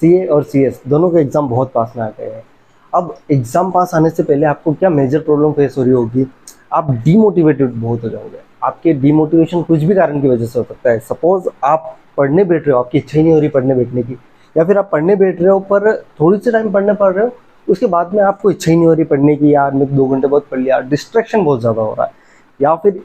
CA और CS दोनों के एग्ज़ाम बहुत पास में आ गए हैं। अब एग्ज़ाम पास आने से पहले आपको क्या मेजर प्रॉब्लम फेस हो रही होगी, आप डीमोटिवेटेड बहुत हो जाओगे। आपके डीमोटिवेशन कुछ भी कारण की वजह से हो सकता है। सपोज आप पढ़ने बैठ रहे हो, आपकी इच्छा ही नहीं हो रही पढ़ने बैठने की, या फिर आप पढ़ने बैठ रहे हो पर थोड़ी सी टाइम पढ़ने पढ़ रहे हो, उसके बाद में आपको इच्छा ही नहीं हो रही पढ़ने की, यार मैं 2 घंटे बहुत पढ़ लिया, डिस्ट्रैक्शन बहुत ज़्यादा हो रहा है। या फिर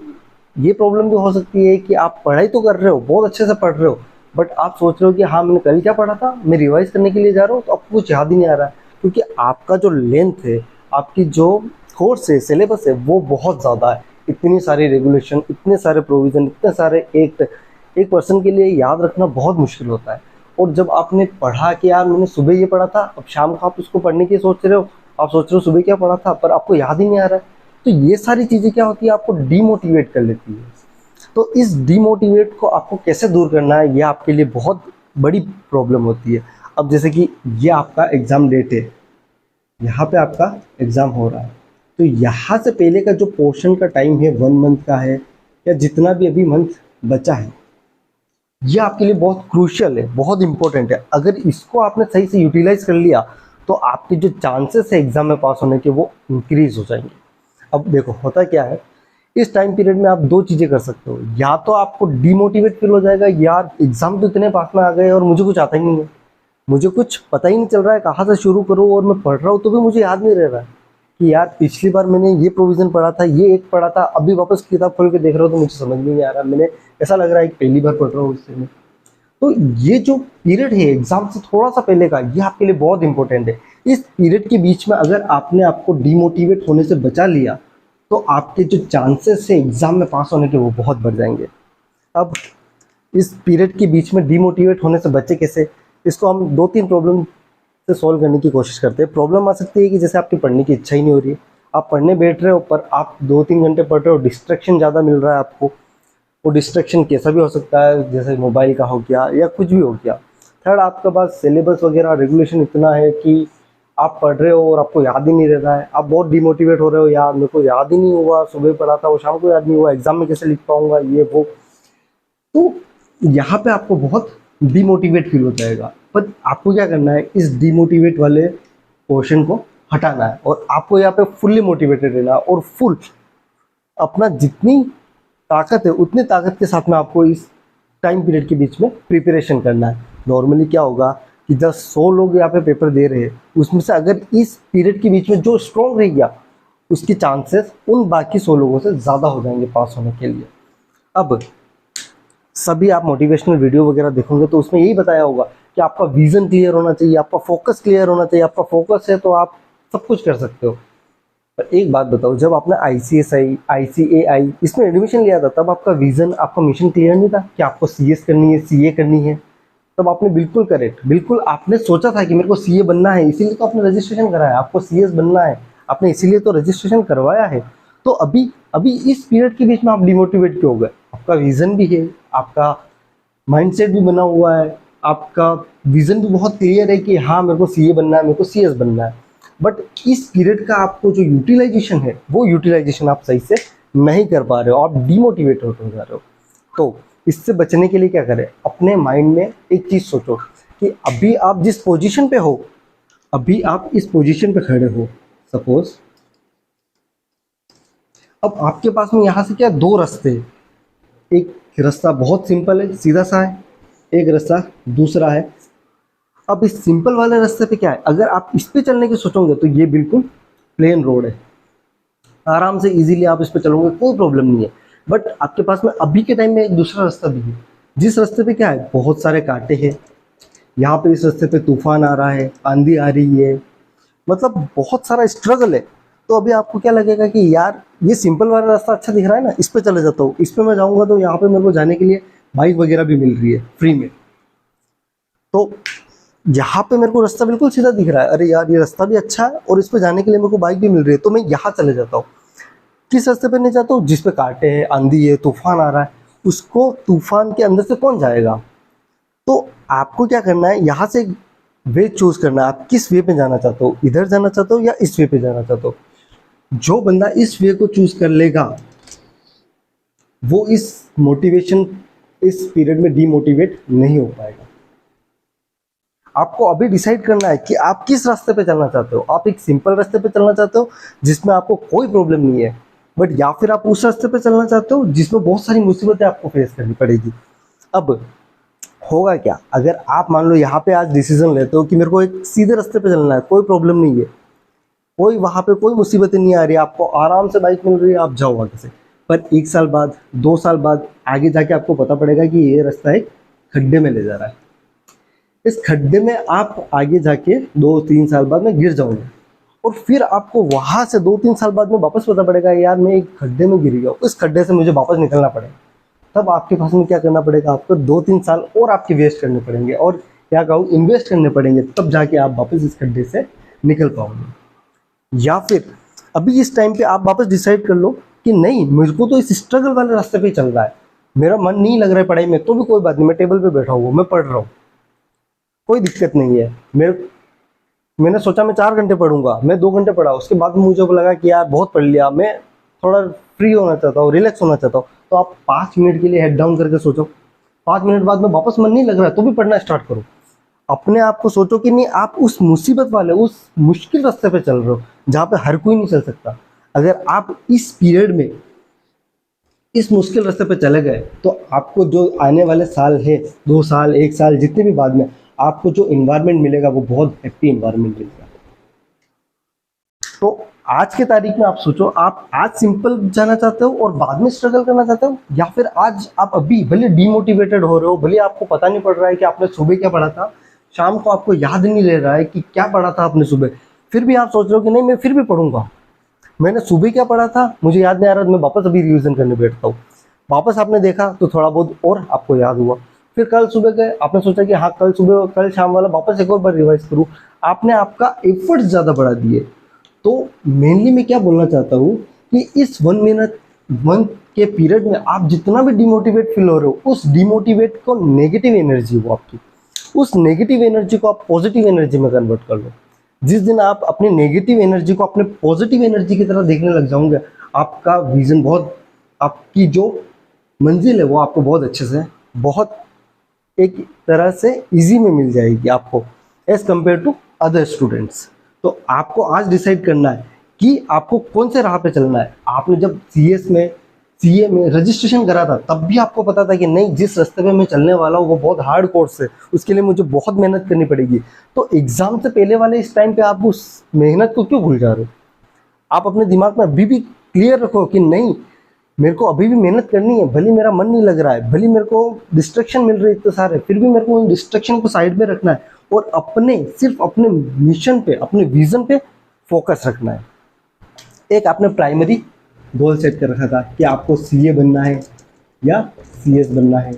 ये प्रॉब्लम भी हो सकती है कि आप पढ़ाई तो कर रहे हो, बहुत अच्छे से पढ़ रहे हो, बट आप सोच रहे हो कि हाँ मैंने कल क्या पढ़ा था, मैं रिवाइज करने के लिए जा रहा हूँ, तो आपको कुछ याद ही नहीं आ रहा है, क्योंकि आपका जो लेंथ है, आपकी जो कोर्स है, सिलेबस है, वो बहुत ज़्यादा है। इतनी सारी रेगुलेशन, इतने सारे प्रोविज़न, इतने सारे एक्ट, एक पर्सन के लिए याद रखना बहुत मुश्किल होता है। और जब आपने पढ़ा कि यार मैंने सुबह ये पढ़ा था, अब शाम को आप उसको पढ़ने की सोच रहे हो, आप सोच रहे हो सुबह क्या पढ़ा था, पर आपको याद ही नहीं आ रहा है। तो ये सारी चीज़ें क्या होती है, आपको डीमोटिवेट कर लेती है। तो इस डीमोटिवेट को आपको कैसे दूर करना है, ये आपके लिए बहुत बड़ी प्रॉब्लम होती है। अब जैसे कि ये आपका एग्ज़ाम डेट है, यहाँ पे आपका एग्ज़ाम हो रहा है, तो यहाँ से पहले का जो पोर्शन का टाइम है 1 मंथ का है, या जितना भी अभी मंथ बचा है, ये आपके लिए बहुत क्रूशियल है, बहुत इंपॉर्टेंट है। अगर इसको आपने सही से यूटिलाइज कर लिया तो आपके जो चांसेस है एग्ज़ाम में पास होने के, वो इंक्रीज हो जाएंगे। अब देखो होता क्या है, इस टाइम पीरियड में आप 2 चीज़ें कर सकते हो। या तो आपको डीमोटिवेट फील हो जाएगा, यार एग्ज़ाम तो इतने पास में आ गए और मुझे कुछ आता ही नहीं है, मुझे कुछ पता ही नहीं चल रहा है कहाँ से शुरू करूँ, और मैं पढ़ रहा हूँ तो भी मुझे याद नहीं रह रहा है कि यार पिछली बार मैंने ये प्रोविज़न पढ़ा था, ये एक पढ़ा था, अभी वापस किताब खोल के देख रहा हूँ तो मुझे समझ में नहीं आ रहा, मैंने ऐसा लग रहा है कि पहली बार पढ़ रहा हूँ इससे में। तो ये जो पीरियड है एग्जाम से थोड़ा सा पहले का, ये आपके लिए बहुत इंपॉर्टेंट है। इस पीरियड के बीच में अगर आपने आपको डीमोटिवेट होने से बचा लिया, तो आपके जो चांसेस है एग्जाम में पास होने के, वो बहुत बढ़ जाएंगे। अब इस पीरियड के बीच में डीमोटिवेट होने से बचे कैसे, इसको हम 2-3 प्रॉब्लम से सॉल्व करने की कोशिश करते हैं। प्रॉब्लम आ सकती है कि जैसे आपकी पढ़ने की इच्छा ही नहीं हो रही है, आप पढ़ने बैठ रहे हो पर आप 2-3 घंटे पढ़ रहे हो, डिस्ट्रैक्शन ज़्यादा मिल रहा है आपको। वो डिस्ट्रैक्शन कैसा भी हो सकता है, जैसे मोबाइल का हो गया या कुछ भी हो गया। थर्ड, आपके पास सिलेबस वगैरह रेगुलेशन इतना है कि आप पढ़ रहे हो और आपको याद ही नहीं रहता है, आप बहुत डिमोटिवेट हो रहे हो, यार मेरे को याद ही नहीं हुआ, सुबह पढ़ा था वो शाम को याद नहीं हुआ, एग्जाम में कैसे लिख पाऊंगा, ये वो। तो यहाँ पे आपको बहुत डिमोटिवेट फील हो जाएगा। पर आपको क्या करना है, इस डिमोटिवेट वाले पोर्शन को हटाना है, और आपको यहाँ पे फुल्ली मोटिवेटेड रहना है, और फुल अपना जितनी ताकत है उतनी ताकत के साथ में आपको इस टाइम पीरियड के बीच में प्रिपरेशन करना है। नॉर्मली क्या होगा कि 100 लोग यहाँ पे पेपर दे रहे हैं, उसमें से अगर इस पीरियड के बीच में जो स्ट्रॉन्ग रह गया, उसकी चांसेस उन बाकी 100 लोगों से ज़्यादा हो जाएंगे पास होने के लिए। अब सभी आप मोटिवेशनल वीडियो वगैरह देखोगे तो उसमें यही बताया होगा कि आपका विजन क्लियर होना चाहिए, आपका फोकस क्लियर होना चाहिए। आपका फोकस है तो आप सब कुछ कर सकते हो। पर एक बात बताओ, जब आपने ICSI, ICAI इसमें एडमिशन लिया था, तब आपका विजन, आपका मिशन क्लियर नहीं था कि आपको CS करनी है, CA करनी है? तब आपने बिल्कुल करेक्ट, बिल्कुल आपने सोचा था कि मेरे को CA बनना है, इसीलिए तो आपने रजिस्ट्रेशन कराया। आपको CS बनना है, आपने इसीलिए तो रजिस्ट्रेशन करवाया है। तो अभी अभी इस पीरियड के बीच में आप डिमोटिवेट क्यों हो गए? आपका विजन भी है, आपका माइंडसेट भी बना हुआ है, आपका विजन भी बहुत क्लियर है कि हाँ मेरे को CA बनना है, मेरे को CS बनना है। बट इस पीरियड का आपको जो यूटिलाइजेशन है, वो यूटिलाइजेशन आप सही से नहीं कर पा रहे हो, आप डिमोटिवेट हो जा रहे हो। तो इससे बचने के लिए क्या करें, अपने माइंड में एक चीज़ सोचो कि अभी आप जिस पोजीशन पे हो, अभी आप इस पोजीशन पे खड़े हो, सपोज अब आपके पास में यहाँ से क्या 2 रास्ते हैं। एक रास्ता बहुत सिंपल है, सीधा सा है, एक रास्ता दूसरा है। अब इस सिंपल वाले रास्ते पे क्या है, अगर आप इस पे चलने की सोचोगे तो ये बिल्कुल प्लेन रोड है, आराम से इजीली आप इस पे चलोगे, कोई प्रॉब्लम नहीं है। बट आपके पास में अभी के टाइम में एक दूसरा रास्ता भी है, जिस रास्ते पे क्या है, बहुत सारे कांटे हैं। यहाँ पे इस रास्ते पे तूफान आ रहा है, आंधी आ रही है, मतलब बहुत सारा स्ट्रगल है। तो अभी आपको क्या लगेगा कि यार ये सिंपल वाला रास्ता अच्छा दिख रहा है ना, इस पे चले जाता हूँ, इस पे मैं जाऊँगा तो यहाँ पे मेरे को जाने के लिए बाइक वगैरह भी मिल रही है फ्री में। तो यहाँ पे मेरे को रास्ता बिल्कुल सीधा दिख रहा है, अरे यार ये रास्ता भी अच्छा है और इस पे जाने के लिए मेरे को बाइक भी मिल रही है, तो मैं यहाँ चले जाता हूँ। किस रास्ते पे नहीं जाता हूँ, जिस पे कांटे हैं, आंधी है, तूफान आ रहा है, उसको तूफान के अंदर से कौन जाएगा? तो आपको क्या करना है, यहाँ से वे चूज करना है, आप किस वे पे जाना चाहते हो, इधर जाना चाहते हो या इस वे पे जाना चाहते हो। जो बंदा इस वे को चूज कर लेगा, वो इस पीरियड में डीमोटिवेट नहीं हो पाएगा। आपको अभी डिसाइड करना है कि आप किस रास्ते पे चलना चाहते हो। आप एक सिंपल रास्ते पे चलना चाहते हो जिसमें आपको कोई प्रॉब्लम नहीं है, बट या फिर आप उस रास्ते पे चलना चाहते हो जिसमें बहुत सारी मुसीबतें आपको फेस करनी पड़ेगी। अब होगा क्या, अगर आप मान लो यहाँ पे आज डिसीजन लेते हो कि मेरे को एक सीधे रास्ते पे चलना है, कोई प्रॉब्लम नहीं है, कोई वहाँ पे कोई मुसीबतें नहीं आ रही, आपको आराम से बाइक मिल रही है, आप जाओ आगे से। पर 1 साल बाद, 2 साल बाद आगे जाके आपको पता पड़ेगा कि ये रास्ता एक खड्डे में ले जा रहा है। इस खड्डे में आप आगे जाके 2-3 साल बाद में गिर जाओगे, और फिर आपको वहां से 2-3 साल बाद में वापस पता पड़ेगा यार मैं एक खड्डे में गिर गया, इस खड्डे से मुझे वापस निकलना पड़ेगा। तब आपके पास में क्या करना पड़ेगा, आपको 2-3 साल और आपके वेस्ट करने पड़ेंगे, और क्या कहूँ इन्वेस्ट करने पड़ेंगे, तब जाके आप वापस इस खड्डे से निकल पाओगे। या फिर अभी इस टाइम पे आप वापस डिसाइड कर लो कि नहीं, मेरे को तो इस स्ट्रगल वाले रास्ते पे ही चल रहा है, मेरा मन नहीं लग रहा है पढ़ाई में, तो भी कोई बात नहीं, मैं टेबल पे बैठा हुआ, मैं पढ़ रहा हूँ, कोई दिक्कत नहीं है। मैंने सोचा मैं 4 घंटे पढ़ूंगा, मैं 2 घंटे पढ़ा, उसके बाद मुझे लगा कि यार बहुत पढ़ लिया, मैं थोड़ा फ्री होना चाहता हूँ, रिलैक्स होना चाहता हूँ, तो आप 5 मिनट के लिए हेड डाउन करके सोचो, 5 मिनट बाद में वापस मन नहीं लग रहा है तो भी पढ़ना स्टार्ट करो। अपने आप को सोचो कि नहीं, आप उस मुसीबत वाले, उस मुश्किल रास्ते पे चल रहे हो जहाँ पे हर कोई नहीं चल सकता। अगर आप इस पीरियड में इस मुश्किल रास्ते पे चले गए तो आपको जो आने वाले साल है, 2 साल, 1 साल, जितने भी बाद में, आपको जो इन्वायरमेंट मिलेगा वो बहुत हैप्पी इन्वायरमेंट मिलेगा। तो आज के तारीख में आप सोचो, आप आज सिंपल जाना चाहते हो और बाद में स्ट्रगल करना चाहते हो, या फिर आज आप अभी भले डीमोटिवेटेड हो रहे हो, भले आपको पता नहीं पड़ रहा है कि आपने सुबह क्या पढ़ा था, शाम को आपको याद नहीं रह रहा है कि क्या पढ़ा था आपने सुबह, फिर भी आप सोच रहे हो कि नहीं मैं फिर भी पढ़ूंगा, मैंने सुबह क्या पढ़ा था मुझे याद नहीं आ रहा, मैं वापस अभी रिवीजन करने बैठता हूँ। वापस आपने देखा तो थोड़ा बहुत और आपको याद हुआ, फिर कल सुबह गए, आपने सोचा कि हाँ कल सुबह, कल शाम वाला वापस एक और बार रिवाइज करूँ, आपने आपका एफर्ट ज़्यादा बढ़ा दिए। तो मेनली मैं क्या बोलना चाहता हूँ कि इस 1 के पीरियड में आप जितना भी डिमोटिवेट फील हो रहे हो, उस डिमोटिवेट को नेगेटिव एनर्जी हो आपकी, उस नेगेटिव एनर्जी को आप पॉजिटिव एनर्जी में कन्वर्ट कर लो। जिस दिन आप अपनी नेगेटिव एनर्जी को अपने पॉजिटिव एनर्जी की तरह देखने लग जाओगे, आपका विजन बहुत, आपकी जो मंजिल है वो आपको बहुत अच्छे से, बहुत एक तरह से इजी में मिल जाएगी आपको as compare to other students. तो आपको आज डिसाइड करना है कि आपको कौन से राह पे चलना है। आपने जब सीए में रजिस्ट्रेशन करा था तब भी आपको पता था कि नहीं, जिस रास्ते पे मैं चलने वाला हूँ वो बहुत हार्ड कोर्स है, उसके लिए मुझे बहुत मेहनत करनी पड़ेगी। तो एग्जाम से पहले वाले इस टाइम पे आप उस मेहनत को क्यों भूल जा रहे हो? आप अपने दिमाग में अभी भी क्लियर रखो कि नहीं, मेरे को अभी भी मेहनत करनी है, भले मेरा मन नहीं लग रहा है, भले मेरे को डिस्ट्रैक्शन मिल रही है इतने सारे, फिर भी मेरे को उन डिस्ट्रैक्शन को साइड में रखना है और सिर्फ अपने मिशन पे, अपने विजन पे फोकस रखना है। एक आपने प्राइमरी गोल सेट कर रखा था कि आपको सीए बनना है या सीएस बनना है।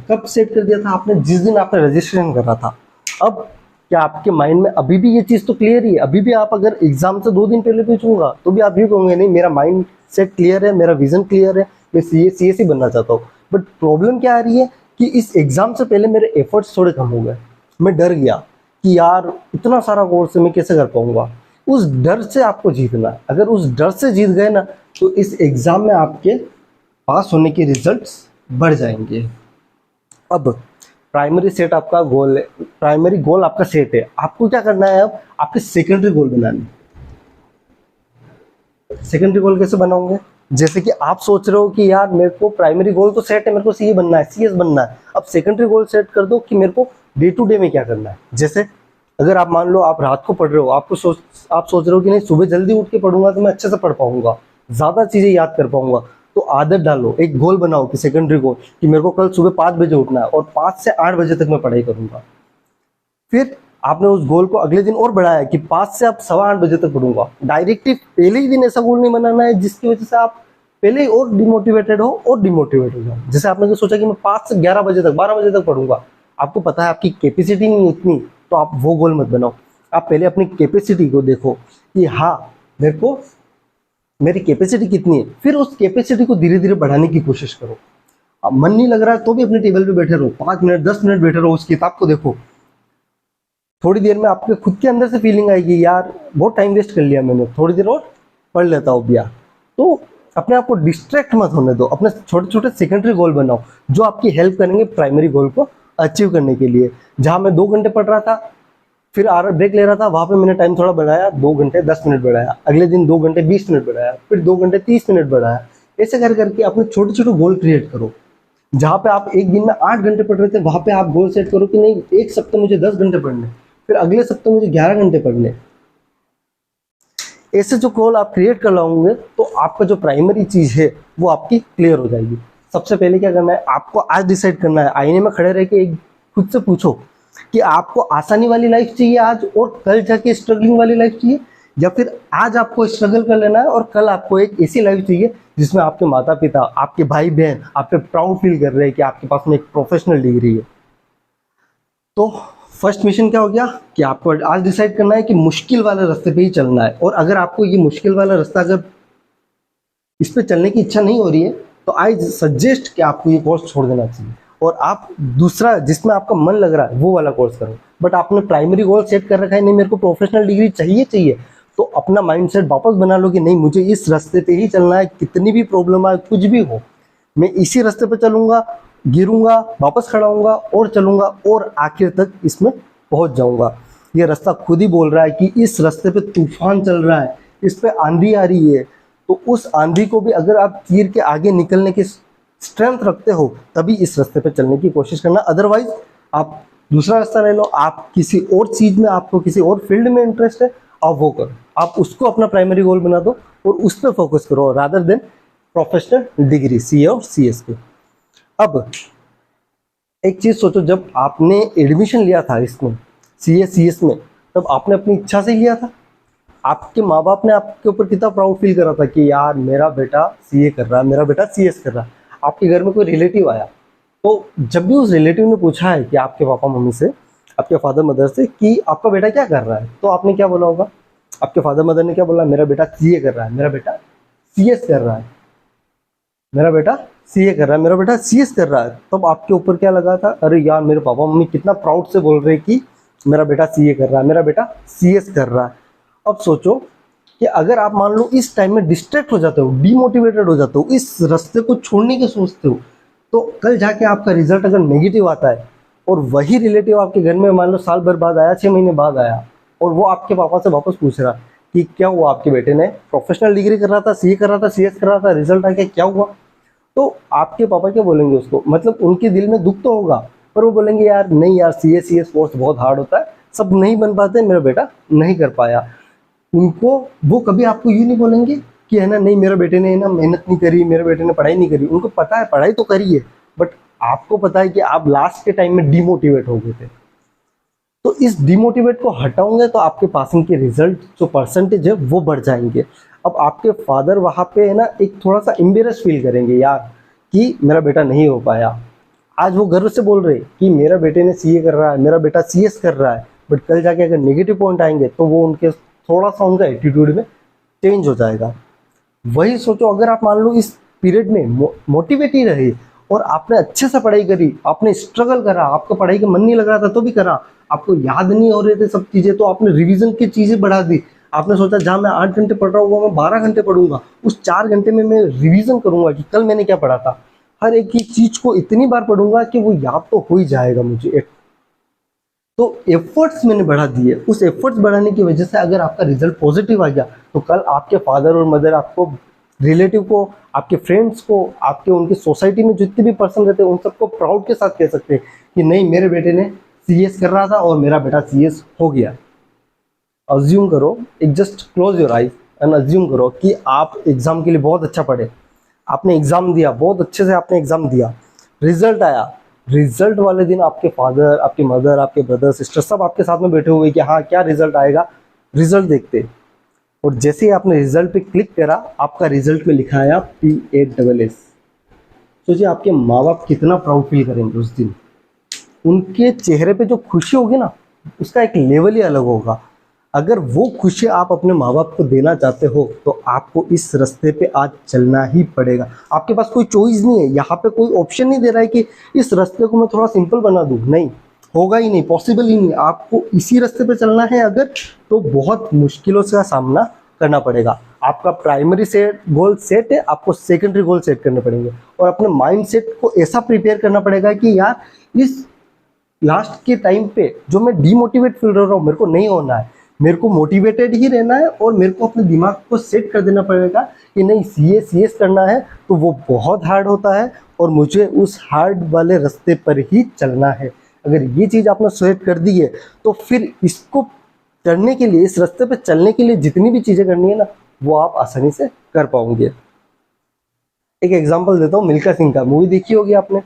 कब सेट कर दिया था आपने? जिस दिन आपने रजिस्ट्रेशन कर रहा था। अब क्या आपके माइंड में अभी भी ये चीज़ तो क्लियर ही है? अभी भी आप अगर एग्जाम से 2 दिन पहले पूछूंगा तो भी आप ये कहोगे नहीं, मेरा माइंड सेट क्लियर है, मेरा विजन क्लियर है, मैं सीएस ही बनना चाहता हूँ। बट प्रॉब्लम क्या आ रही है कि इस एग्जाम से पहले मेरे एफर्ट्स थोड़े कम हो गए, मैं डर गया कि यार इतना सारा कोर्स मैं कैसे कर पाऊंगा। उस डर से आपको जीतना है। अगर उस डर से जीत गए ना तो इस एग्जाम में आपके पास होने के रिजल्ट्स बढ़ जाएंगे। अब प्राइमरी सेट आपका गोल है, प्राइमरी गोल आपका सेट है, आपको क्या करना है? अब आपके सेकेंडरी गोल बनाने। सेकेंडरी गोल कैसे बनाओगे? जैसे कि आप सोच रहे हो कि यार मेरे को प्राइमरी गोल तो सेट है, मेरे को सीए बनना है, सीएस बनना है। अब सेकेंडरी गोल सेट कर दो कि मेरे को डे टू डे में क्या करना है। जैसे अगर आप मान लो आप रात को पढ़ रहे हो, आप सोच रहे हो कि नहीं सुबह जल्दी उठ के पढ़ूंगा तो मैं अच्छे से पढ़ पाऊंगा, ज़्यादा चीज़ें याद कर पाऊंगा। तो आदत डालो, एक गोल बनाओ कि सेकेंडरी गोल कि मेरे को कल सुबह 5 बजे उठना है और 5 से 8 बजे तक मैं पढ़ाई करूंगा। फिर आपने उस गोल को अगले दिन और बढ़ाया कि 5 से आप 8:15 बजे तक पढ़ूंगा। डायरेक्टली पहले ही दिन ऐसा गोल नहीं बनाना है जिसकी वजह से आप पहले ही और डिमोटिवेटेड हो जाओ। जैसे आपने सोचा कि मैं 5 से 11 बजे तक, 12 बजे तक पढ़ूंगा, आपको पता है आपकी कैपेसिटी नहीं उतनी, तो आप वो गोल मत बनाओ। आप पहले अपनी कैपेसिटी को देखो कि हाँ मेरी कैपेसिटी कितनी है, फिर उस कैपेसिटी को धीरे धीरे बढ़ाने की कोशिश करो। अब मन नहीं लग रहा है तो भी अपने टेबल पे बैठे रहो, 5 मिनट 10 मिनट बैठे रहो, उस किताब को देखो। थोड़ी देर में आपके खुद के अंदर से फीलिंग आएगी यार बहुत टाइम वेस्ट कर लिया मैंने, थोड़ी देर और पढ़ लेता हूँ भैया। तो अपने आप को डिस्ट्रैक्ट मत होने दो, अपने छोटे छोटे सेकेंडरी गोल बनाओ जो आपकी हेल्प करेंगे प्राइमरी गोल को अचीव करने के लिए। जहाँ मैं 2 घंटे पढ़ रहा था, फिर ब्रेक ले रहा था, वहाँ पे मैंने टाइम थोड़ा बढ़ाया, 2 घंटे 10 मिनट बढ़ाया, अगले दिन 2 घंटे 20 मिनट बढ़ाया, फिर 2 घंटे 30 मिनट बढ़ाया। ऐसे कर करके अपने छोटे छोटे गोल क्रिएट करो। जहाँ पे आप एक दिन में 8 घंटे पढ़ रहे थे, वहाँ पे आप गोल सेट करो कि नहीं, एक सप्ताह मुझे 10 घंटे पढ़ने, फिर अगले सप्ताह मुझे 11 घंटे पढ़ने। ऐसे जो गोल आप क्रिएट कर लाओगे तो आपका जो प्राइमरी चीज है वो आपकी क्लियर हो जाएगी। सबसे पहले क्या करना है, आपको आज डिसाइड करना है, आईने में खड़े रह के एक खुद से पूछो कि आपको आसानी वाली लाइफ चाहिए आज और कल जाके स्ट्रगलिंग वाली लाइफ चाहिए, या फिर आज आपको स्ट्रगल कर लेना है और कल आपको एक ऐसी लाइफ चाहिए जिसमें आपके माता पिता, आपके भाई बहन आप पे प्राउड फील कर रहे हैं कि आपके पास में एक प्रोफेशनल डिग्री है। तो फर्स्ट मिशन क्या हो गया कि आपको आज डिसाइड करना है कि मुश्किल वाले रास्ते पे ही चलना है। और अगर आपको ये मुश्किल वाला रास्ता, अगर इस पे चलने की इच्छा नहीं हो रही है, तो आई सजेस्ट कि आपको ये कोर्स छोड़ देना चाहिए और आप दूसरा जिसमें आपका मन लग रहा है वो वाला कोर्स करो। बट आपने प्राइमरी गोल सेट कर रखा है, नहीं मेरे को प्रोफेशनल डिग्री चाहिए, तो अपना माइंडसेट वापस बना लो कि नहीं मुझे इस रास्ते पे ही चलना है, कितनी भी प्रॉब्लम आए कुछ भी हो, मैं इसी रास्ते पे चलूंगा, गिरूंगा, वापस खड़ा होऊंगा और चलूंगा और आखिर तक इसमें पहुंच जाऊंगा। ये रास्ता खुद ही बोल रहा है कि इस रास्ते पे तूफान चल रहा है, इस पे आंधी आ रही है, तो उस आंधी को भी अगर आप चीर के आगे निकलने की स्ट्रेंथ रखते हो तभी इस रास्ते पे चलने की कोशिश करना। अदरवाइज आप दूसरा रास्ता ले लो, आप किसी और चीज में, आपको किसी और फील्ड में इंटरेस्ट है, आप वो करो, आप उसको अपना प्राइमरी गोल बना दो और उस पर फोकस करो rather than professional degree CA और सीएस पे। अब एक चीज सोचो, जब आपने एडमिशन लिया था इसमें सीए सीएस में, तब आपने अपनी इच्छा से लिया था? आपके माँ बाप ने आपके ऊपर कितना प्राउड फील करा था कि यार मेरा बेटा सीए कर रहा है, मेरा बेटा सीएस कर रहा है। आपके घर में कोई रिलेटिव आया, तो जब भी उस रिलेटिव ने पूछा है कि आपके पापा मम्मी से, आपके फादर मदर से, कि आपका बेटा क्या कर रहा है, तो आपने क्या बोला होगा? आपके फादर मदर ने क्या बोला? मेरा बेटा सीए कर रहा है, मेरा बेटा सीएस कर रहा है, मेरा बेटा सीए कर रहा है, मेरा बेटा सीएस कर रहा है। तब आपके ऊपर क्या लगा था? अरे यार मेरे पापा मम्मी कितना प्राउड से बोल रहे हैं कि मेरा बेटा सीए कर रहा है, मेरा बेटा सीएस कर रहा है। अब सोचो कि अगर आप मान लो इस टाइम में डिस्ट्रैक्ट हो जाते हो, डीमोटिवेटेड हो जाते हो, इस रास्ते को छोड़ने की सोचते हो, तो कल जाके आपका रिजल्ट अगर नेगेटिव आता है और वही रिलेटिव आपके घर में मान लो साल भर बाद आया, 6 महीने बाद आया, और वो आपके पापा से वापस पूछ रहा कि क्या हुआ, आपके बेटे ने प्रोफेशनल डिग्री कर रहा था, सीए कर रहा था, सीएस कर रहा था, रिजल्ट आ गया, क्या हुआ? तो आपके पापा क्या बोलेंगे उसको? मतलब उनके दिल में दुख तो होगा, पर वो बोलेंगे यार नहीं यार, सीए सीएस कोर्स बहुत हार्ड होता है, सब नहीं बन पाते, मेरा बेटा नहीं कर पाया। उनको वो कभी आपको यूँ नहीं बोलेंगे कि है ना, नहीं मेरे बेटे ने ना मेहनत नहीं करी, मेरे बेटे ने पढ़ाई नहीं करी। उनको पता है पढ़ाई तो करी है, बट आपको पता है कि आप लास्ट के टाइम में डिमोटिवेट हो गए थे। तो इस डिमोटिवेट को हटाओगे तो आपके पासिंग के रिजल्ट जो परसेंटेज है वो बढ़ जाएंगे। अब आपके फादर वहाँ पे है ना एक थोड़ा सा एम्बेरस फील करेंगे यार कि मेरा बेटा नहीं हो पाया। आज वो गर्व से बोल रहे कि मेरा बेटे ने सीए कर रहा है, मेरा बेटा सीएस कर रहा है, बट कल जाके अगर नेगेटिव पॉइंट आएंगे तो वो उनके थोड़ा सा उनका एटीट्यूड में चेंज हो जाएगा। वही सोचो अगर आप मान लो इस पीरियड में मोटिवेट ही रहे और आपने अच्छे से पढ़ाई करी, आपने स्ट्रगल करा, आपका पढ़ाई का मन नहीं लग रहा था तो भी करा, आपको याद नहीं हो रहे थे सब चीज़ें तो आपने रिवीजन की चीज़ें बढ़ा दी। आपने सोचा जहाँ मैं 8 घंटे पढ़ रहा हूँ मैं 12 घंटे पढ़ूंगा, उस 4 घंटे में मैं रिवीजन करूंगा कि कल मैंने क्या पढ़ा था। हर एक ही चीज़ को इतनी बार पढ़ूंगा कि वो याद तो हो ही जाएगा मुझे। तो एफर्ट्स मैंने बढ़ा दिए, उस एफर्ट्स बढ़ाने की वजह से अगर आपका रिजल्ट पॉजिटिव आ गया तो कल आपके फादर और मदर आपको, रिलेटिव को, आपके फ्रेंड्स को, आपके उनकी सोसाइटी में जितने भी पर्सन रहते हैं उन सबको प्राउड के साथ कह सकते हैं कि नहीं मेरे बेटे ने सीएस कर रहा था और मेरा बेटा सीएस हो गया। अज्यूम करो, एक just close your eyes and assume करो कि आप एग्जाम के लिए बहुत अच्छा पढ़े, आपने एग्जाम दिया, बहुत अच्छे से आपने एग्जाम दिया, रिजल्ट आया। रिजल्ट वाले दिन आपके फादर, आपके मदर, आपके ब्रदर सिस्टर सब आपके साथ में बैठे हुए कि हाँ क्या रिजल्ट आएगा, रिजल्ट देखते। और जैसे ही आपने रिजल्ट पे क्लिक करा, आपका रिजल्ट में लिखा आया PASS। सोचिए आपके माँ बाप कितना प्राउड फील करेंगे उस दिन। उनके चेहरे पे जो खुशी होगी ना, उसका एक लेवल ही अलग होगा। अगर वो खुशी आप अपने माँ बाप को देना चाहते हो तो आपको इस रास्ते पे आज चलना ही पड़ेगा। आपके पास कोई चॉइस नहीं है, यहाँ पे कोई ऑप्शन नहीं दे रहा है कि इस रास्ते को मैं थोड़ा सिंपल बना दूँ, नहीं होगा ही नहीं, पॉसिबल ही नहीं। आपको इसी रास्ते पे चलना है अगर, तो बहुत मुश्किलों का सामना करना पड़ेगा। आपका प्राइमरी गोल सेट है, आपको सेकेंडरी गोल सेट करने पड़ेंगे और अपने माइंड सेट को ऐसा प्रिपेयर करना पड़ेगा कि यार इस लास्ट के टाइम पे जो मैं डीमोटिवेट फील कर रहा हूँ, मेरे को नहीं होना है, मेरे को मोटिवेटेड ही रहना है और मेरे को अपने दिमाग को सेट कर देना पड़ेगा कि नहीं CS करना है तो वो बहुत हार्ड होता है और मुझे उस हार्ड वाले रास्ते पर ही चलना है। अगर ये चीज़ आपने सेट कर दी है तो फिर इसको करने के लिए, इस रास्ते पे चलने के लिए जितनी भी चीज़ें करनी है ना, वो आप आसानी से कर पाओगे। एक एग्जांपल देता हूँ, मिल्खा सिंह का, मूवी देखी होगी आपने।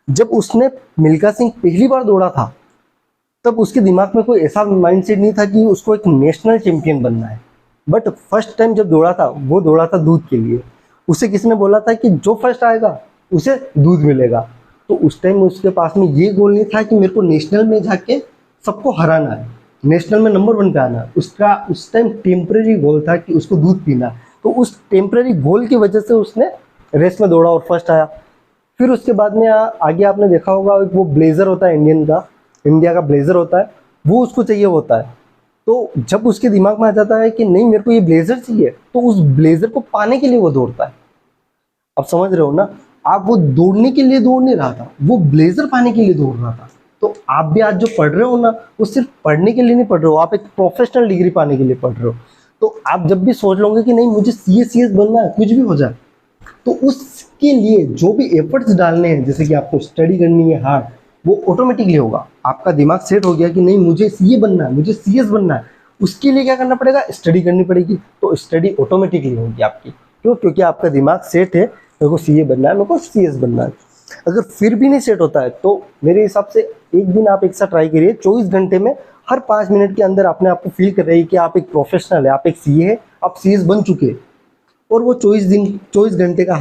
जब उसने मिल्खा सिंह पहली बार दौड़ा था तब उसके दिमाग में कोई ऐसा माइंडसेट नहीं था कि उसको एक नेशनल चैंपियन बनना है। बट फर्स्ट टाइम जब दौड़ा था, वो दौड़ा था दूध के लिए। उसे किसी ने बोला था कि जो फर्स्ट आएगा उसे दूध मिलेगा। तो उस टाइम उसके पास में ये गोल नहीं था कि मेरे को नेशनल में जाके सबको हराना है, नेशनल में नंबर 1 पे आना है। उसका उस टाइम टेम्परेरी गोल था कि उसको दूध पीना। तो उस टेम्परेरी गोल की वजह से उसने रेस में दौड़ा और फर्स्ट आया। फिर उसके बाद में आगे आपने देखा होगा, एक वो ब्लेजर होता है इंडिया का ब्लेजर होता है, वो उसको चाहिए होता है। तो जब उसके दिमाग में आ जाता है कि नहीं मेरे को ये ब्लेजर चाहिए, तो उस ब्लेजर को पाने के लिए वो दौड़ता है। अब समझ रहे हो ना, आप वो दौड़ने के लिए दौड़ नहीं रहा था, वो ब्लेजर पाने के लिए दौड़ रहा था। तो आप भी आज जो पढ़ रहे हो ना, वो सिर्फ पढ़ने के लिए नहीं पढ़ रहे हो, आप एक प्रोफेशनल डिग्री पाने के लिए पढ़ रहे हो। तो आप जब भी सोच लोगे कि नहीं मुझे CS बनना है, कुछ भी हो जाए, तो उसके लिए जो भी एफर्ट्स डालने हैं, जैसे कि आपको स्टडी करनी है हार्ड, वो ऑटोमेटिकली होगा। आपका दिमाग सेट हो गया कि नहीं मुझे CA बनना है, मुझे CS बनना है, उसके लिए क्या करना पड़ेगा, स्टडी करनी पड़ेगी। तो स्टडी ऑटोमेटिकली होगी आपकी। क्यों? क्योंकि आपका दिमाग सेट है, मेरे को CA बनना है, मेरे को CS बनना है। अगर फिर भी नहीं सेट होता है तो मेरे हिसाब से एक दिन आप एक साथ ट्राई करिए, 24 घंटे में हर 5 मिनट के अंदर अपने आप को फील कर रही है कि आप एक प्रोफेशनल है, आप एक CA है, आप CS बन चुके हैं। और वो 24 घंटे का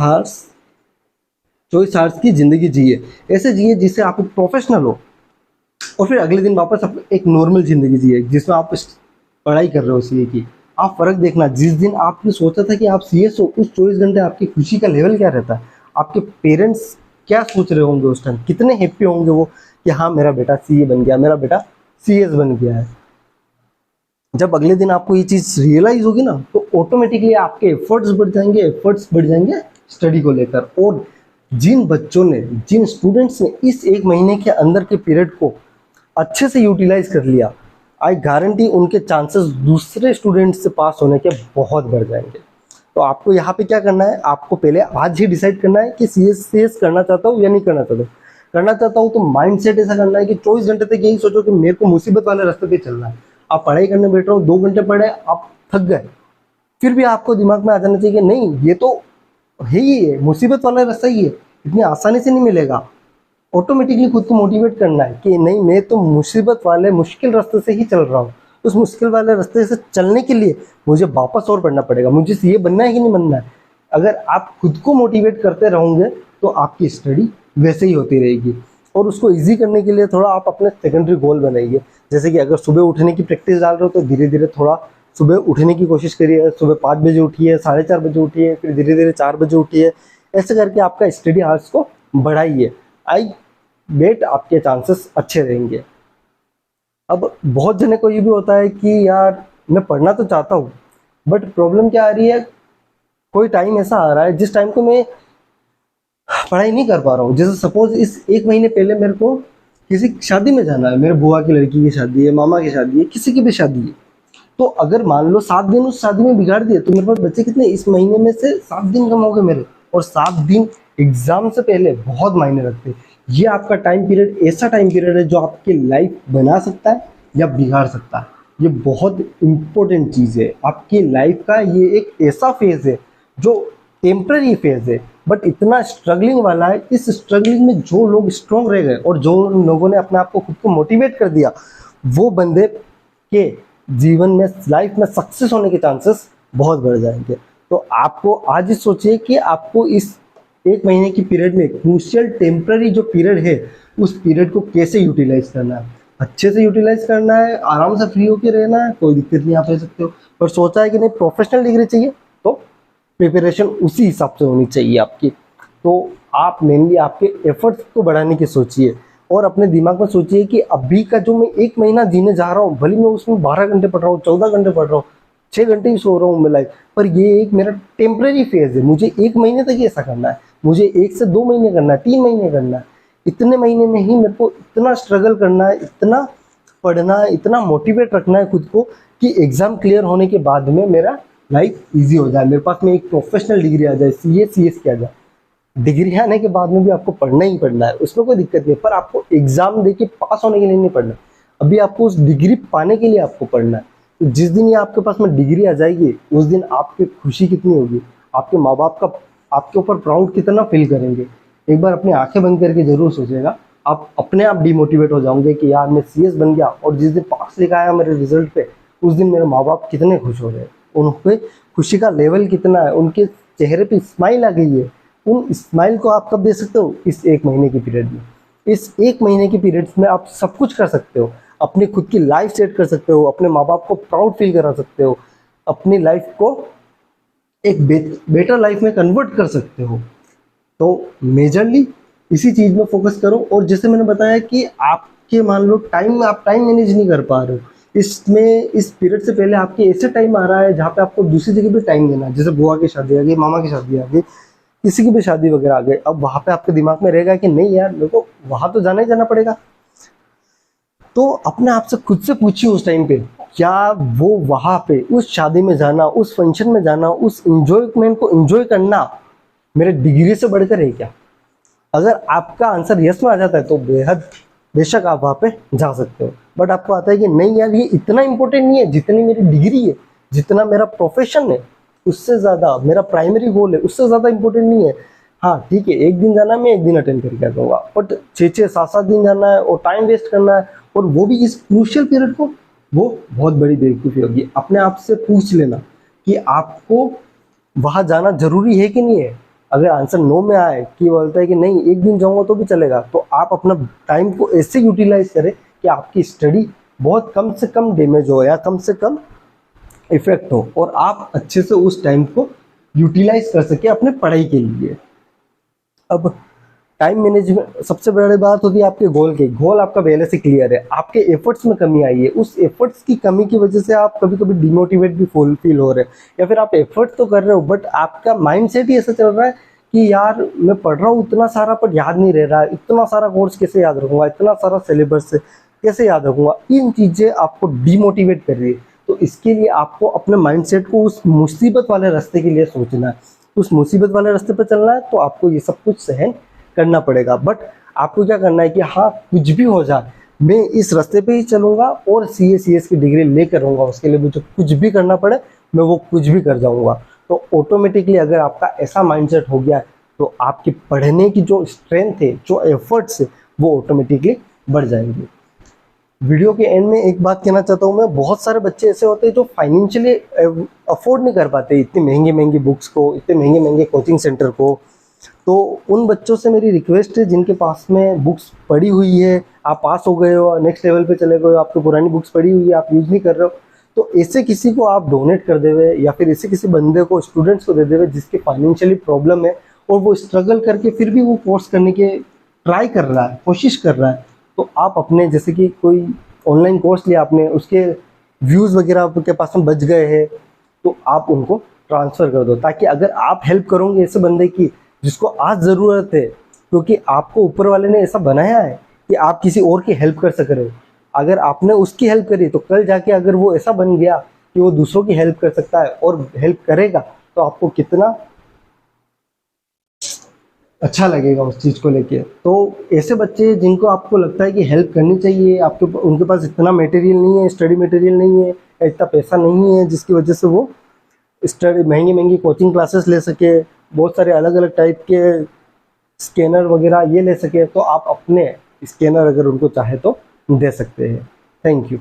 24 आवर्स की ज़िंदगी जिए, ऐसे जिए जिससे आप एक प्रोफेशनल हो। और फिर अगले दिन वापस आप एक नॉर्मल ज़िंदगी जिए जिसमें आप पढ़ाई कर रहे हो CA की। आप फ़र्क देखना, जिस दिन आपने सोचा था कि आप CS हो, उस 24 घंटे आपकी खुशी का लेवल क्या रहता है, आपके पेरेंट्स क्या सोच रहे होंगे उस टाइम, कितने हैप्पी होंगे वो कि हाँ मेरा बेटा CA बन गया, मेरा बेटा CS बन गया है। जब अगले दिन आपको ये चीज़ रियलाइज होगी ना, तो ऑटोमेटिकली आपके एफर्ट्स बढ़ जाएंगे स्टडी को लेकर। और जिन बच्चों ने, जिन स्टूडेंट्स ने इस 1 महीने के अंदर के पीरियड को अच्छे से यूटिलाइज कर लिया, आई गारंटी उनके चांसेस दूसरे स्टूडेंट्स से पास होने के बहुत बढ़ जाएंगे। तो आपको यहाँ पे क्या करना है, आपको पहले आज ही डिसाइड करना है कि CS करना चाहता हूँ या नहीं करना चाहता हूँ। करना चाहता हूँ तो माइंडसेट ऐसा करना है कि 24 घंटे तक यही सोचो कि मेरे को मुसीबत वाले रास्ते पे चलना है। आप पढ़ाई करने बैठ रहे हो, 2 घंटे पढ़े, आप थक गए, फिर भी आपको दिमाग में आ जाना चाहिए कि नहीं ये तो है ही है, मुसीबत वाला रास्ता ही है, इतनी आसानी से नहीं मिलेगा। ऑटोमेटिकली खुद को मोटिवेट करना है कि नहीं मैं तो मुसीबत वाले मुश्किल रास्ते से ही चल रहा हूँ, उस मुश्किल वाले रास्ते से चलने के लिए मुझे वापस और पढ़ना पड़ेगा, मुझे CA बनना है कि नहीं बनना है। अगर आप खुद को मोटिवेट करते रहोगे तो आपकी स्टडी वैसे ही होती रहेगी। और उसको ईजी करने के लिए थोड़ा आप अपने सेकेंडरी गोल बनाइए। जैसे कि अगर सुबह उठने की प्रैक्टिस डाल रहे हो तो धीरे धीरे थोड़ा सुबह उठने की कोशिश करिए। सुबह 5 बजे उठिए, 4:30 बजे उठिए, फिर धीरे धीरे 4 बजे उठिए। ऐसे करके आपका स्टडी आवर्स को बढ़ाइए। आई बेट आपके चांसेस अच्छे रहेंगे। अब बहुत जने को ये भी होता है कि यार मैं पढ़ना तो चाहता हूँ, बट प्रॉब्लम क्या आ रही है, कोई टाइम ऐसा आ रहा है जिस टाइम को मैं पढ़ाई नहीं कर पा रहा हूँ। जैसे सपोज इस 1 महीने पहले मेरे को किसी शादी में जाना है, मेरे बुआ की लड़की की शादी है, मामा की शादी है, किसी की भी शादी है। तो अगर मान लो 7 दिन उस शादी में बिगाड़ दिए तो मेरे पास बच्चे कितने, इस महीने में से 7 दिन कम हो गए मेरे। और 7 दिन एग्जाम से पहले बहुत मायने रखते हैं। ये आपका टाइम पीरियड ऐसा टाइम पीरियड है जो आपकी लाइफ बना सकता है या बिगाड़ सकता है। ये बहुत इंपॉर्टेंट चीज़ है आपकी लाइफ का। ये एक ऐसा फेज है जो टेम्पररी फेज है, बट इतना स्ट्रगलिंग वाला है। इस स्ट्रगलिंग में जो लोग स्ट्रॉन्ग रह गए और जो लोगों ने अपने आप को खुद को मोटिवेट कर दिया, वो बंदे के जीवन में, लाइफ में सक्सेस होने के चांसेस बहुत बढ़ जाएंगे। तो आपको आज ही सोचिए कि आपको इस 1 महीने की पीरियड में, क्रूशियल टेम्पररी जो पीरियड है, उस पीरियड को कैसे यूटिलाइज करना है। अच्छे से यूटिलाइज करना है, आराम से फ्री होकर रहना है, कोई दिक्कत नहीं, आप रह सकते हो। पर सोचा है कि नहीं प्रोफेशनल डिग्री चाहिए तो प्रिपरेशन उसी हिसाब से होनी चाहिए आपकी। तो आप मेनली आपके एफर्ट्स को बढ़ाने की सोचिए और अपने दिमाग में सोचिए कि अभी का जो मैं 1 महीना जीने जा रहा हूँ, भले मैं उसमें 12 घंटे पढ़ रहा हूँ, 14 घंटे पढ़ रहा हूँ, 6 घंटे ही सो रहा हूँ मैं लाइफ, पर ये एक मेरा टेम्पररी फेज है। मुझे 1 महीने तक ही ऐसा करना है, मुझे 1 से 2 महीने करना है, 3 महीने करना है। इतने महीने में ही मेरे को इतना स्ट्रगल करना है, इतना पढ़ना है, इतना मोटिवेट रखना है खुद को कि एग्जाम क्लियर होने के बाद में मेरा लाइफ इजी हो जाए, मेरे पास में एक प्रोफेशनल डिग्री आ जाए, सीए सीएस की आ जाए। डिग्री आने के बाद में भी आपको पढ़ना ही पढ़ना है, उसमें कोई दिक्कत नहीं है, पर आपको एग्जाम दे के पास होने के लिए नहीं पढ़ना। अभी आपको उस डिग्री पाने के लिए आपको पढ़ना है। तो जिस दिन ये आपके पास में डिग्री आ जाएगी, उस दिन आपकी खुशी कितनी होगी, आपके माँ बाप का आपके ऊपर प्राउड कितना फील करेंगे। एक बार अपनी आंखें बंद करके जरूर सोचिएगा, आप अपने आप डिमोटिवेट हो जाओगे कि यार मैं सीएस बन गया, और जिस दिन पास लिखा आया मेरे रिजल्ट पे, उस दिन मेरे माँ बाप कितने खुश हो गए, उनके खुशी का लेवल कितना है, उनके चेहरे पे स्माइल आ गई है। उन स्माइल को आप कब दे सकते हो? इस एक महीने की पीरियड में। इस एक महीने की पीरियड में आप सब कुछ कर सकते हो, अपनी खुद की लाइफ सेट कर सकते हो, अपने माँ बाप को प्राउड फील करा सकते हो, अपनी लाइफ को एक बेटर लाइफ में कन्वर्ट कर सकते हो। तो मेजरली इसी चीज़ में फोकस करो। और जैसे मैंने बताया कि आपके मान लो आप टाइम मैनेज नहीं कर पा रहे हो, इसमें इस पीरियड से पहले आपके ऐसे टाइम आ रहा है जहाँ पे आपको दूसरी जगह भी टाइम देना है, जैसे बुआ की शादी आ गई, मामा की शादी आ गई, किसी की भी शादी वगैरह आ गई। अब वहाँ पे आपके दिमाग में रहेगा कि नहीं यार मेरे को वहाँ तो जाना ही जाना पड़ेगा। तो अपने आप से खुद से पूछिए उस टाइम पे, क्या वो वहाँ पे उस शादी में जाना, उस फंक्शन में जाना, उस इंजॉयमेंट को एंजॉय करना मेरे डिग्री से बढ़कर है क्या? अगर आपका आंसर यस में आ जाता है तो बेशक आप वहाँ पे जा सकते हो। बट आपको आता है कि नहीं यार ये इतना इंपॉर्टेंट नहीं है जितनी मेरी डिग्री है, जितना मेरा प्रोफेशन है, उससे ज़्यादा मेरा प्राइमरी गोल है, उससे ज़्यादा इंपॉर्टेंट नहीं है। हाँ ठीक है, एक दिन जाना है, मैं एक दिन अटेंड करके आ जाऊँगा, बट 6-7 दिन जाना है और टाइम वेस्ट करना है, और वो भी इस क्रूशियल पीरियड को, वो बहुत बड़ी बेवकूफ़ी होगी। अपने आप से पूछ लेना कि आपको वहाँ जाना जरूरी है कि नहीं है। अगर आंसर नो में आए कि बोलता है कि नहीं एक दिन जाऊँगा तो भी चलेगा, तो आप अपना टाइम को ऐसे यूटिलाइज करें कि आपकी स्टडी बहुत कम से कम डैमेज हो या कम से कम इफेक्ट हो, और आप अच्छे से उस टाइम को यूटिलाइज कर सके अपने पढ़ाई के लिए। अब टाइम मैनेजमेंट सबसे बड़ी बात होती है आपके गोल की। गोल आपका पहले से क्लियर है, आपके एफर्ट्स में कमी आई है, उस एफर्ट्स की कमी की वजह से आप कभी कभी डिमोटिवेट भी फील हो रहे हैं, या फिर आप एफर्ट तो कर रहे हो बट आपका माइंडसेट ही ऐसा चल रहा है कि यार मैं पढ़ रहा हूँ इतना सारा पर याद नहीं रह रहा है, इतना सारा कोर्स कैसे याद रखूंगा, इतना सारा सिलेबस कैसे याद रखूंगा। इन चीज़ें आपको डिमोटिवेट कर रही है। तो इसके लिए आपको अपने माइंडसेट को उस मुसीबत वाले रास्ते के लिए सोचना है, उस मुसीबत वाले रास्ते पर चलना है, तो आपको ये सब कुछ सहन करना पड़ेगा। बट आपको क्या करना है कि हाँ कुछ भी हो जाए मैं इस रास्ते पे ही चलूंगा और सीएस की डिग्री लेकर रहूंगा, उसके लिए मुझे कुछ भी करना पड़े मैं वो कुछ भी कर जाऊंगा। तो ऑटोमेटिकली अगर आपका ऐसा माइंडसेट हो गया है तो आपकी पढ़ने की जो स्ट्रेंथ है, जो एफर्ट्स है, वो ऑटोमेटिकली बढ़ जाएंगे। वीडियो के एंड में एक बात कहना चाहता हूँ मैं, बहुत सारे बच्चे ऐसे होते हैं जो फाइनेंशियली अफोर्ड नहीं कर पाते इतनी महंगी महंगी बुक्स को, इतने महंगे महंगे कोचिंग सेंटर को। तो उन बच्चों से मेरी रिक्वेस्ट है जिनके पास में बुक्स पड़ी हुई है, आप पास हो गए हो, नेक्स्ट लेवल पे चले गए हो, आपकी पुरानी बुक्स पड़ी हुई है, आप यूज़ नहीं कर रहे हो, तो ऐसे किसी को आप डोनेट कर देवे, या फिर ऐसे किसी बंदे को, स्टूडेंट्स को दे देवे जिसके फाइनेंशियली प्रॉब्लम है और वो स्ट्रगल करके फिर भी वो कोर्स करने के ट्राई कर रहा है, कोशिश कर रहा है। तो आप अपने जैसे कि कोई ऑनलाइन कोर्स लिया आपने, उसके व्यूज़ वगैरह आपके पास में बच गए हैं, तो आप उनको ट्रांसफ़र कर दो, ताकि अगर आप हेल्प करोगे ऐसे बंदे की जिसको आज ज़रूरत है, क्योंकि आपको ऊपर वाले ने ऐसा बनाया है कि आप किसी और की हेल्प कर सक रहे हो। अगर आपने उसकी हेल्प करी तो कल जाके अगर वो ऐसा बन गया कि वो दूसरों की हेल्प कर सकता है और हेल्प करेगा, तो आपको कितना अच्छा लगेगा उस चीज़ को लेके। तो ऐसे बच्चे जिनको आपको लगता है कि हेल्प करनी चाहिए, आपके उनके पास इतना मटेरियल नहीं है, स्टडी मटेरियल नहीं है, इतना पैसा नहीं है जिसकी वजह से वो स्टडी महंगी महंगी कोचिंग क्लासेस ले सके, बहुत सारे अलग अलग टाइप के स्कैनर वगैरह ये ले सके, तो आप अपने स्कैनर अगर उनको चाहे तो दे सकते हैं। Thank you.